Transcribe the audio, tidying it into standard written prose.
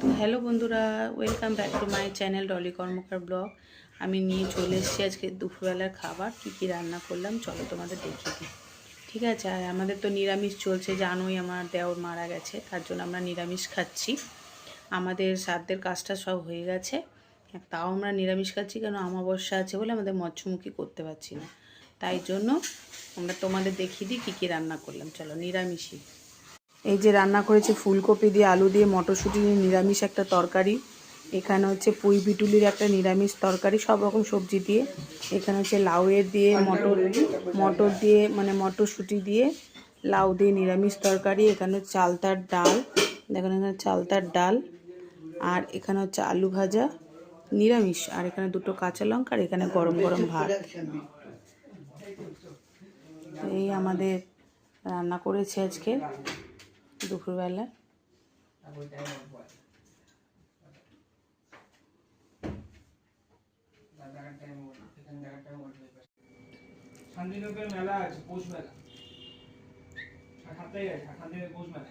তো হ্যালো বন্ধুরা, welcome back to my channel Dolly Karmakar blog. আমি নিয়ে চলে এসেছি আজকে দুপুরবেলার খাবার। কী কী রান্না করলাম চলো তোমাদের দেখিয়ে দিই। ঠিক আছে, আর আমাদের তো নিরামিষ চলছে, জানোই আমার দেওর মারা গেছে, তার জন্য আমরা নিরামিষ খাচ্ছি। আমাদের শ্রাদ্ধের কাজটা সব হয়ে গেছে, তাও আমরা নিরামিষ খাচ্ছি কেন, অমাবস্যা আছে বলে আমাদের মৎস্যমুখী করতে পারছি না। তাই জন্য আমরা তোমাদের দেখিয়ে দিই কী কী রান্না করলাম। চলো নিরামিষই। এই যে রান্না করেছি ফুলকপি দিয়ে, আলু দিয়ে, মটরশুঁটি দিয়ে নিরামিষ একটা তরকারি। এখানে হচ্ছে পুঁই পিটুলির একটা নিরামিষ তরকারি, সব রকম সবজি দিয়ে। এখানে হচ্ছে লাউয়ের দিয়ে, মটর দিয়ে, মানে মটরশুঁটি দিয়ে লাউ দিয়ে নিরামিষ তরকারি। এখানে চালতার ডাল, দেখুন এখানে চালতার ডাল। আর এখানে হচ্ছে আলু ভাজা নিরামিষ। আর এখানে দুটো কাঁচা লঙ্কা, আর এখানে গরম গরম ভাত। এই আমাদের রান্না করেছি আজকে দুপুরবেলা। শান্তিনিকেতন মেলা আছে, পৌষ মেলা, শান্তিনিকেতন পৌষ মেলা।